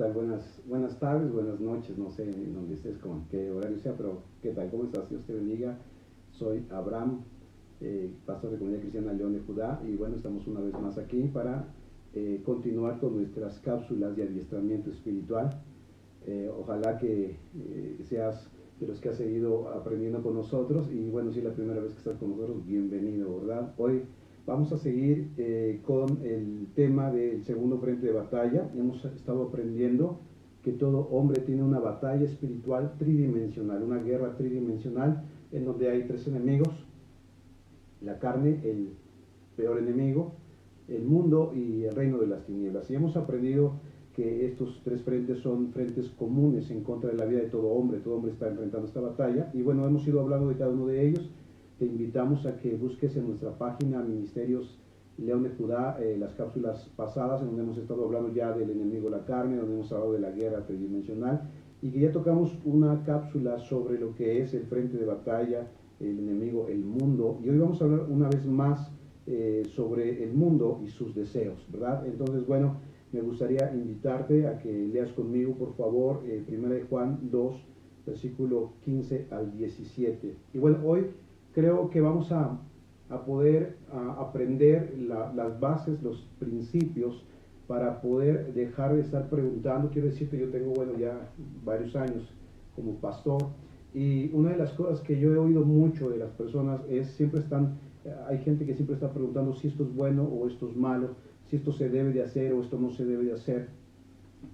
tal? Buenas tardes, buenas noches, no sé en dónde estés, con qué horario sea, pero ¿qué tal? ¿Cómo estás? Dios te bendiga. Soy Abraham, pastor de Comunidad Cristiana León de Judá, y bueno, estamos una vez más aquí para continuar con nuestras cápsulas de adiestramiento espiritual. Ojalá que seas de los que has seguido aprendiendo con nosotros, y bueno, si es la primera vez que estás con nosotros, bienvenido, ¿verdad? Hoy vamos a seguir con el tema del segundo frente de batalla. Hemos estado aprendiendo que todo hombre tiene una batalla espiritual tridimensional, una guerra tridimensional en donde hay tres enemigos: la carne, el peor enemigo, el mundo y el reino de las tinieblas. Y hemos aprendido que estos tres frentes son frentes comunes en contra de la vida de todo hombre está enfrentando esta batalla, y bueno, hemos ido hablando de cada uno de ellos. Te invitamos a que busques en nuestra página Ministerios León de Judá las cápsulas pasadas, en donde hemos estado hablando ya del enemigo la carne, donde hemos hablado de la guerra tridimensional, y que ya tocamos una cápsula sobre lo que es el frente de batalla, el enemigo, el mundo, y hoy vamos a hablar una vez más sobre el mundo y sus deseos, ¿verdad? Entonces, bueno, me gustaría invitarte a que leas conmigo, por favor, 1 de Juan 2, versículo 15 al 17. Y bueno, hoy creo que vamos a poder aprender las bases, los principios, para poder dejar de estar preguntando. Quiero decirte, yo tengo, bueno, ya varios años como pastor, y una de las cosas que yo he oído mucho de las personas es, hay gente que siempre está preguntando si esto es bueno o esto es malo, si esto se debe de hacer o esto no se debe de hacer.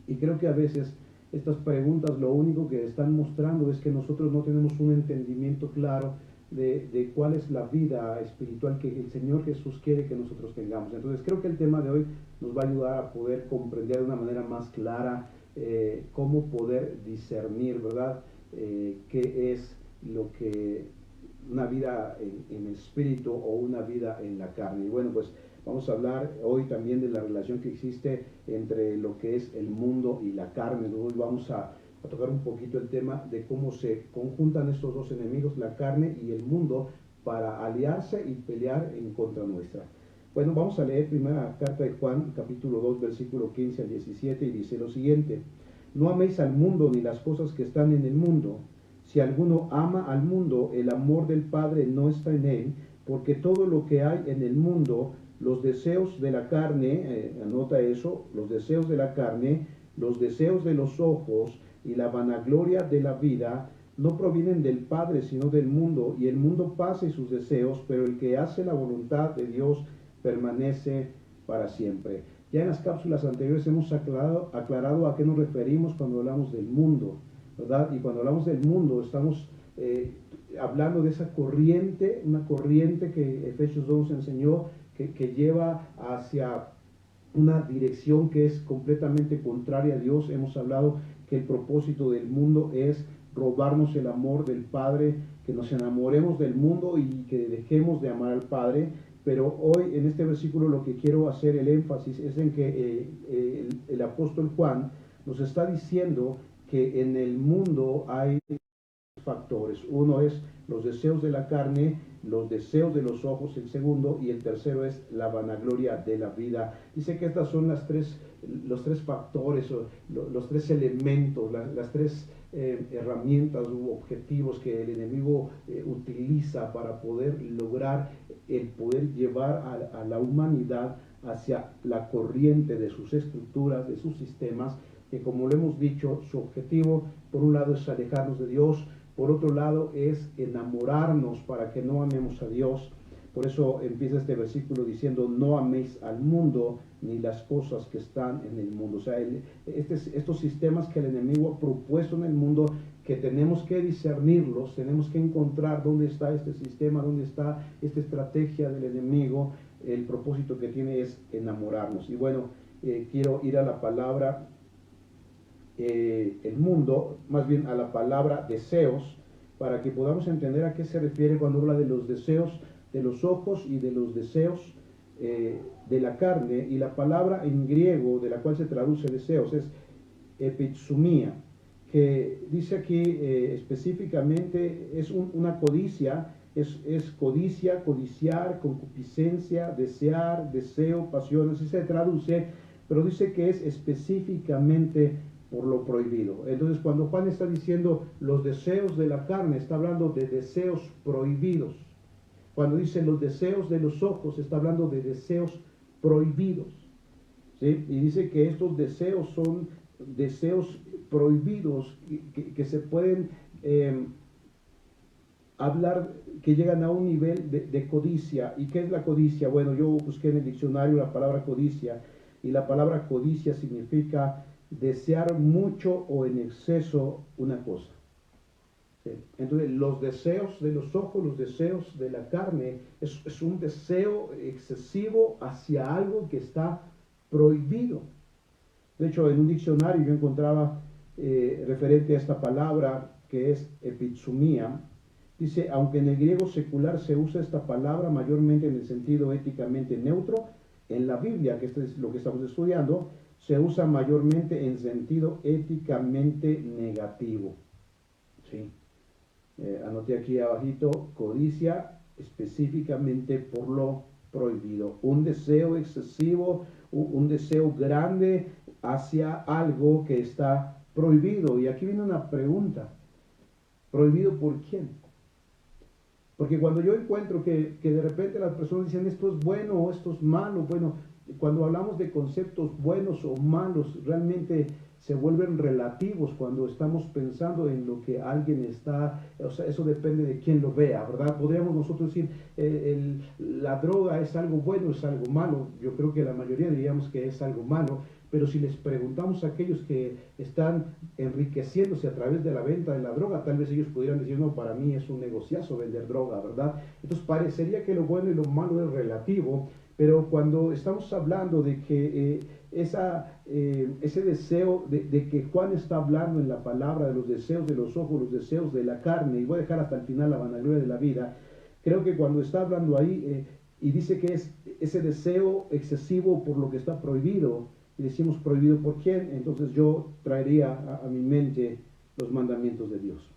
Y creo que a veces estas preguntas lo único que están mostrando es que nosotros no tenemos un entendimiento claro de cuál es la vida espiritual que el Señor Jesús quiere que nosotros tengamos. Entonces creo que el tema de hoy nos va a ayudar a poder comprender de una manera más clara cómo poder discernir, ¿verdad? Qué es lo que una vida en el espíritu o una vida en la carne. Y bueno, pues vamos a hablar hoy también de la relación que existe entre lo que es el mundo y la carne. Hoy vamos a tocar un poquito el tema de cómo se conjuntan estos dos enemigos, la carne y el mundo, para aliarse y pelear en contra nuestra. Bueno, vamos a leer primera carta de Juan, capítulo 2, versículo 15 al 17, y dice lo siguiente: no améis al mundo ni las cosas que están en el mundo. Si alguno ama al mundo, el amor del Padre no está en él, porque todo lo que hay en el mundo, los deseos de la carne, anota eso, los deseos de la carne, los deseos de los ojos y la vanagloria de la vida, no provienen del Padre, sino del mundo, y el mundo pasa y sus deseos, pero el que hace la voluntad de Dios permanece para siempre. Ya en las cápsulas anteriores hemos aclarado a qué nos referimos cuando hablamos del mundo, ¿verdad? Y cuando hablamos del mundo estamos hablando de esa corriente, una corriente que Efesios 2 nos enseñó, que lleva hacia una dirección que es completamente contraria a Dios. Hemos hablado que el propósito del mundo es robarnos el amor del Padre, que nos enamoremos del mundo y que dejemos de amar al Padre. Pero hoy en este versículo lo que quiero hacer el énfasis es en que el apóstol Juan nos está diciendo que en el mundo hay factores. Uno es los deseos de la carne, los deseos de los ojos, el segundo, y el tercero es la vanagloria de la vida. Dice que estas son los tres factores, los tres elementos, las tres herramientas u objetivos que el enemigo utiliza para poder lograr el poder llevar a la humanidad hacia la corriente de sus estructuras, de sus sistemas, que, como lo hemos dicho, su objetivo por un lado es alejarnos de Dios, por otro lado es enamorarnos para que no amemos a Dios. Por eso empieza este versículo diciendo: no améis al mundo ni las cosas que están en el mundo. O sea, estos sistemas que el enemigo ha propuesto en el mundo, que tenemos que discernirlos, tenemos que encontrar dónde está este sistema, dónde está esta estrategia del enemigo. El propósito que tiene es enamorarnos. Y bueno, quiero ir a la palabra el mundo, más bien a la palabra deseos, para que podamos entender a qué se refiere cuando habla de los deseos de los ojos y de los deseos de la carne. Y la palabra en griego de la cual se traduce deseos es epitsumia, que dice aquí específicamente es una codicia, es codicia, codiciar, concupiscencia, desear, deseo, pasión, así se traduce, pero dice que es específicamente por lo prohibido. Entonces, cuando Juan está diciendo los deseos de la carne, está hablando de deseos prohibidos. Cuando dice los deseos de los ojos, está hablando de deseos prohibidos. ¿Sí? Y dice que estos deseos son deseos prohibidos que se pueden hablar, que llegan a un nivel de codicia. ¿Y qué es la codicia? Bueno, yo busqué en el diccionario la palabra codicia, y la palabra codicia significa desear mucho o en exceso una cosa. ¿Sí? Entonces, los deseos de los ojos, los deseos de la carne, es un deseo excesivo hacia algo que está prohibido. De hecho, en un diccionario yo encontraba referente a esta palabra, que es epizumía. Dice, aunque en el griego secular se usa esta palabra mayormente en el sentido éticamente neutro, en la Biblia, que esto es lo que estamos estudiando, se usa mayormente en sentido éticamente negativo. ¿Sí? Anoté aquí abajito, codicia específicamente por lo prohibido. Un deseo excesivo, un deseo grande hacia algo que está prohibido. Y aquí viene una pregunta. ¿Prohibido por quién? Porque cuando yo encuentro que de repente las personas dicen esto es bueno o esto es malo, bueno, cuando hablamos de conceptos buenos o malos, realmente se vuelven relativos cuando estamos pensando en lo que alguien está, o sea, eso depende de quién lo vea, ¿verdad? Podríamos nosotros decir, la droga es algo bueno, es algo malo. Yo creo que la mayoría diríamos que es algo malo, pero si les preguntamos a aquellos que están enriqueciéndose a través de la venta de la droga, tal vez ellos pudieran decir, no, para mí es un negociazo vender droga, ¿verdad? Entonces parecería que lo bueno y lo malo es relativo, pero cuando estamos hablando de que ese deseo de que Juan está hablando en la palabra de los deseos de los ojos, los deseos de la carne, y voy a dejar hasta el final la vanagloria de la vida, creo que cuando está hablando ahí y dice que es ese deseo excesivo por lo que está prohibido, y decimos prohibido por quién, entonces yo traería a mi mente los mandamientos de Dios.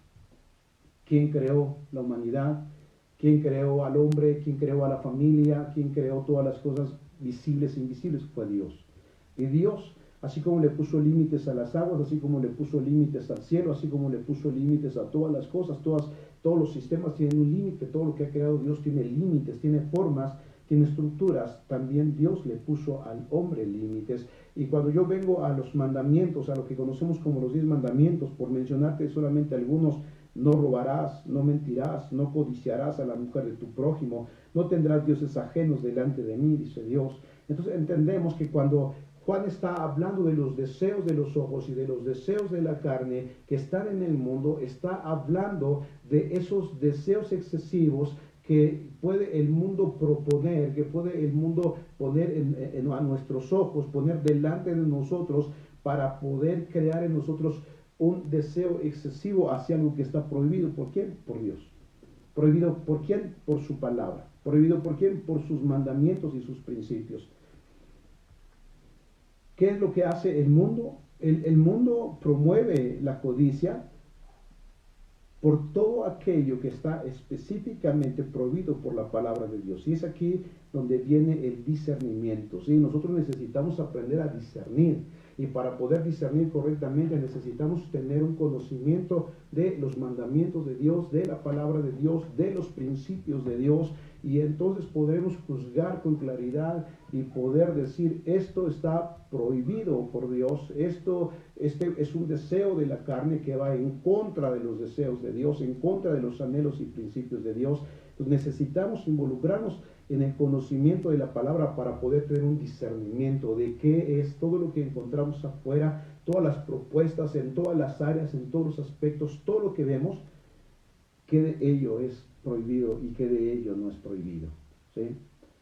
¿Quién creó la humanidad? ¿Quién creó al hombre? ¿Quién creó a la familia? ¿Quién creó todas las cosas visibles e invisibles? Fue Dios. Y Dios, así como le puso límites a las aguas, así como le puso límites al cielo, así como le puso límites a todas las cosas, todos los sistemas tienen un límite, todo lo que ha creado Dios tiene límites, tiene formas, tiene estructuras. También Dios le puso al hombre límites. Y cuando yo vengo a los mandamientos, a lo que conocemos como los 10 mandamientos, por mencionarte solamente algunos: no robarás, no mentirás, no codiciarás a la mujer de tu prójimo, no tendrás dioses ajenos delante de mí, dice Dios. Entonces entendemos que cuando Juan está hablando de los deseos de los ojos y de los deseos de la carne que están en el mundo, está hablando de esos deseos excesivos que puede el mundo proponer, que puede el mundo poner a nuestros ojos, poner delante de nosotros para poder crear en nosotros un deseo excesivo hacia algo que está prohibido. ¿Por quién? Por Dios. ¿Prohibido por quién? Por su palabra. ¿Prohibido por quién? Por sus mandamientos y sus principios. ¿Qué es lo que hace el mundo? El mundo promueve la codicia por todo aquello que está específicamente prohibido por la palabra de Dios. Y es aquí donde viene el discernimiento. ¿Sí? Nosotros necesitamos aprender a discernir. Y para poder discernir correctamente necesitamos tener un conocimiento de los mandamientos de Dios, de la palabra de Dios, de los principios de Dios. Y entonces podremos juzgar con claridad y poder decir, esto está prohibido por Dios, este es un deseo de la carne que va en contra de los deseos de Dios, en contra de los anhelos y principios de Dios. Entonces necesitamos involucrarnos en el conocimiento de la palabra para poder tener un discernimiento de qué es todo lo que encontramos afuera, todas las propuestas en todas las áreas, en todos los aspectos, todo lo que vemos, qué de ello es prohibido y qué de ello no es prohibido. ¿Sí?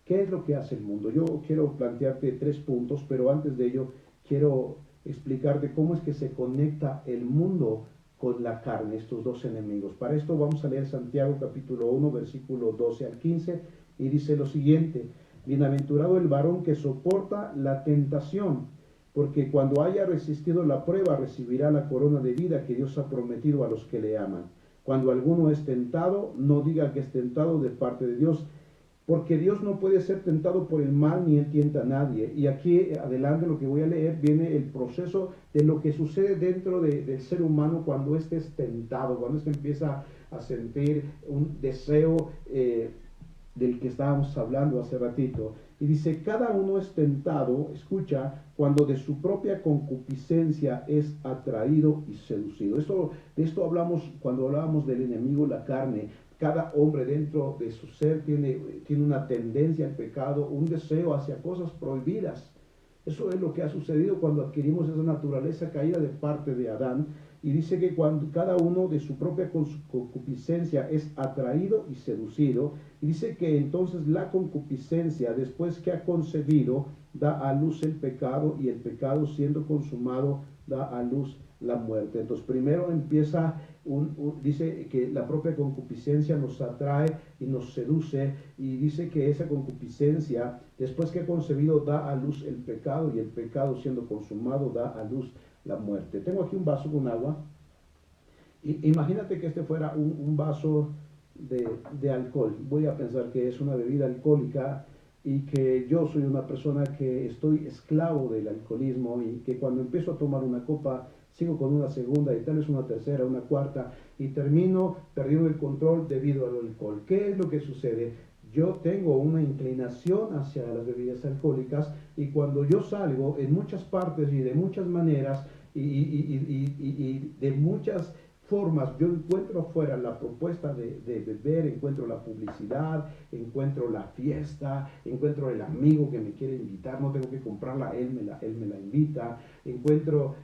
¿Qué es lo que hace el mundo? Yo quiero plantearte 3 puntos, pero antes de ello quiero explicarte cómo es que se conecta el mundo con la carne, estos dos enemigos. Para esto vamos a leer Santiago capítulo 1, versículo 12 al 15, y dice lo siguiente: bienaventurado el varón que soporta la tentación, porque cuando haya resistido la prueba recibirá la corona de vida que Dios ha prometido a los que le aman. Cuando alguno es tentado, no diga que es tentado de parte de Dios, porque Dios no puede ser tentado por el mal ni él tienta a nadie. Y aquí adelante lo que voy a leer viene el proceso de lo que sucede dentro del ser humano cuando éste es tentado, cuando éste empieza a sentir un deseo del que estábamos hablando hace ratito. Y dice, cada uno es tentado, escucha, cuando de su propia concupiscencia es atraído y seducido. De esto hablamos cuando hablábamos del enemigo, la carne. Cada hombre dentro de su ser tiene una tendencia al pecado, un deseo hacia cosas prohibidas. Eso es lo que ha sucedido cuando adquirimos esa naturaleza caída de parte de Adán. Y dice que cuando cada uno de su propia concupiscencia es atraído y seducido, y dice que entonces la concupiscencia, después que ha concebido, da a luz el pecado, y el pecado siendo consumado da a luz la muerte. Entonces primero empieza, dice que la propia concupiscencia nos atrae y nos seduce, y dice que esa concupiscencia, después que ha concebido, da a luz el pecado, y el pecado siendo consumado da a luz la muerte. Tengo aquí un vaso con agua. Imagínate que este fuera un vaso de alcohol. Voy a pensar que es una bebida alcohólica y que yo soy una persona que estoy esclavo del alcoholismo y que cuando empiezo a tomar una copa sigo con una segunda y tal vez una tercera, una cuarta y termino perdiendo el control debido al alcohol. ¿Qué es lo que sucede? Yo tengo una inclinación hacia las bebidas alcohólicas y cuando yo salgo en muchas partes y de muchas maneras y de muchas formas, yo encuentro afuera la propuesta de beber, encuentro la publicidad, encuentro la fiesta, encuentro el amigo que me quiere invitar, no tengo que comprarla, él me la invita, encuentro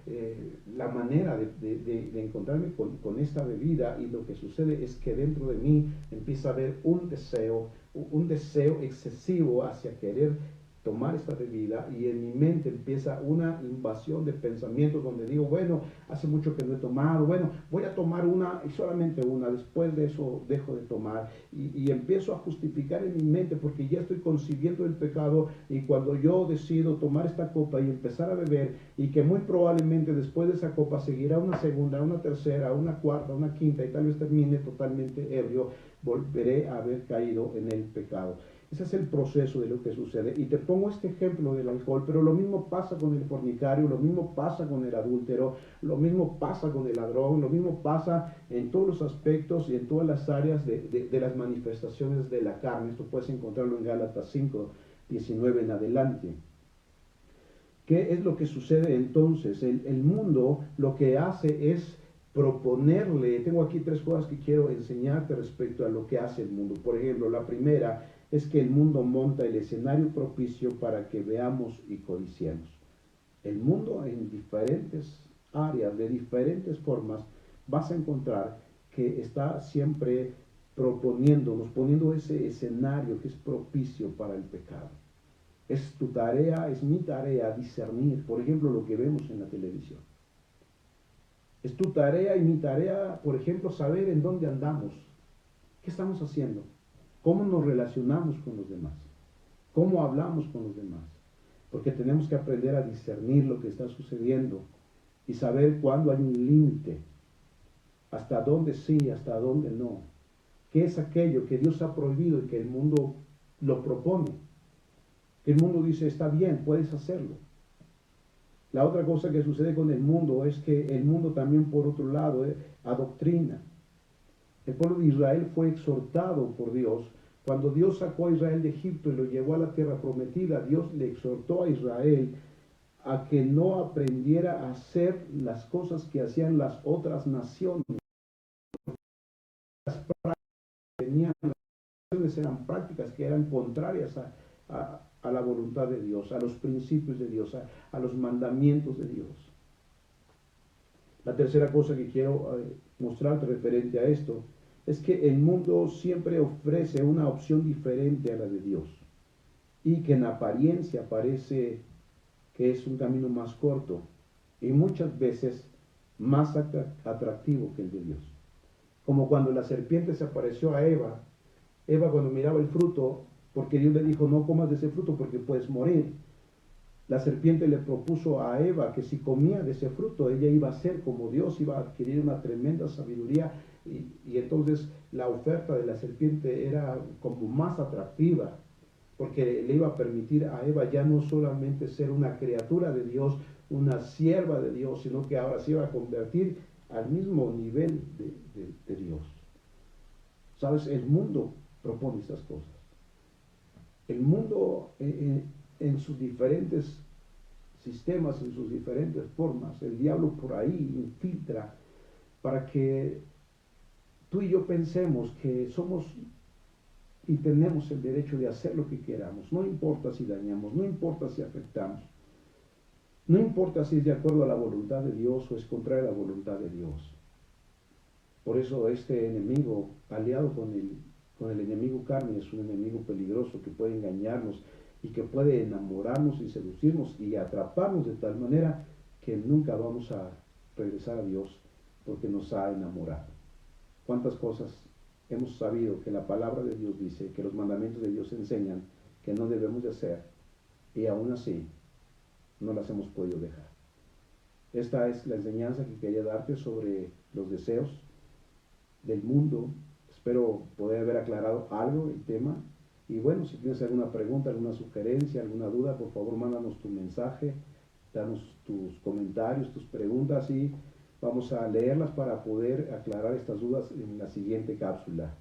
la manera de encontrarme con esta bebida y lo que sucede es que dentro de mí empieza a haber un deseo excesivo hacia querer tomar esta bebida y en mi mente empieza una invasión de pensamientos donde digo, bueno, hace mucho que no he tomado, bueno, voy a tomar una y solamente una, después de eso dejo de tomar y empiezo a justificar en mi mente porque ya estoy concibiendo el pecado y cuando yo decido tomar esta copa y empezar a beber y que muy probablemente después de esa copa seguirá una segunda, una tercera, una cuarta, una quinta y tal vez termine totalmente ebrio, volveré a haber caído en el pecado. Ese es el proceso de lo que sucede. Y te pongo este ejemplo del alcohol, pero lo mismo pasa con el fornicario, lo mismo pasa con el adúltero, lo mismo pasa con el ladrón, lo mismo pasa en todos los aspectos y en todas las áreas de las manifestaciones de la carne. Esto puedes encontrarlo en Gálatas 5, 19 en adelante. ¿Qué es lo que sucede entonces? El mundo lo que hace es proponerle, tengo aquí tres cosas que quiero enseñarte respecto a lo que hace el mundo. Por ejemplo, la primera es que el mundo monta el escenario propicio para que veamos y codiciemos. El mundo en diferentes áreas, de diferentes formas, vas a encontrar que está siempre proponiéndonos, poniendo ese escenario que es propicio para el pecado. Es tu tarea, es mi tarea discernir, por ejemplo, lo que vemos en la televisión. Es tu tarea y mi tarea, por ejemplo, saber en dónde andamos, qué estamos haciendo, cómo nos relacionamos con los demás, cómo hablamos con los demás, porque tenemos que aprender a discernir lo que está sucediendo y saber cuándo hay un límite, hasta dónde sí, hasta dónde no, qué es aquello que Dios ha prohibido y que el mundo lo propone. El mundo dice, está bien, puedes hacerlo. La otra cosa que sucede con el mundo es que el mundo también, por otro lado, adoctrina. El pueblo de Israel fue exhortado por Dios. Cuando Dios sacó a Israel de Egipto y lo llevó a la tierra prometida, Dios le exhortó a Israel a que no aprendiera a hacer las cosas que hacían las otras naciones. Las prácticas que tenían, eran prácticas que eran contrarias a la voluntad de Dios, a los principios de Dios, a los mandamientos de Dios. La tercera cosa que quiero mostrarte referente a esto es que el mundo siempre ofrece una opción diferente a la de Dios y que en apariencia parece que es un camino más corto y muchas veces más atractivo que el de Dios. Como cuando la serpiente se apareció a Eva, Eva cuando miraba el fruto, porque Dios le dijo, no comas de ese fruto porque puedes morir. La serpiente le propuso a Eva que si comía de ese fruto, ella iba a ser como Dios, iba a adquirir una tremenda sabiduría Y entonces la oferta de la serpiente era como más atractiva, porque le iba a permitir a Eva ya no solamente ser una criatura de Dios, una sierva de Dios, sino que ahora se iba a convertir al mismo nivel de Dios. ¿Sabes? El mundo propone estas cosas. El mundo en sus diferentes sistemas, en sus diferentes formas, el diablo por ahí infiltra para que tú y yo pensemos que somos y tenemos el derecho de hacer lo que queramos. No importa si dañamos, no importa si afectamos, no importa si es de acuerdo a la voluntad de Dios o es contraria a la voluntad de Dios. Por eso este enemigo, aliado con el enemigo carne, es un enemigo peligroso que puede engañarnos y que puede enamorarnos y seducirnos y atraparnos de tal manera que nunca vamos a regresar a Dios porque nos ha enamorado. ¿Cuántas cosas hemos sabido que la palabra de Dios dice, que los mandamientos de Dios enseñan que no debemos de hacer y aún así no las hemos podido dejar? Esta es la enseñanza que quería darte sobre los deseos del mundo. Espero poder haber aclarado algo el tema. Y bueno, si tienes alguna pregunta, alguna sugerencia, alguna duda, por favor mándanos tu mensaje, danos tus comentarios, tus preguntas y vamos a leerlas para poder aclarar estas dudas en la siguiente cápsula.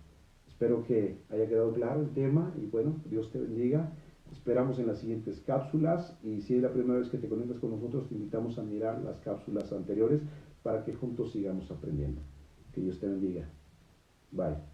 Espero que haya quedado claro el tema y bueno, Dios te bendiga. Te esperamos en las siguientes cápsulas y si es la primera vez que te conectas con nosotros, te invitamos a mirar las cápsulas anteriores para que juntos sigamos aprendiendo. Que Dios te bendiga. Bye.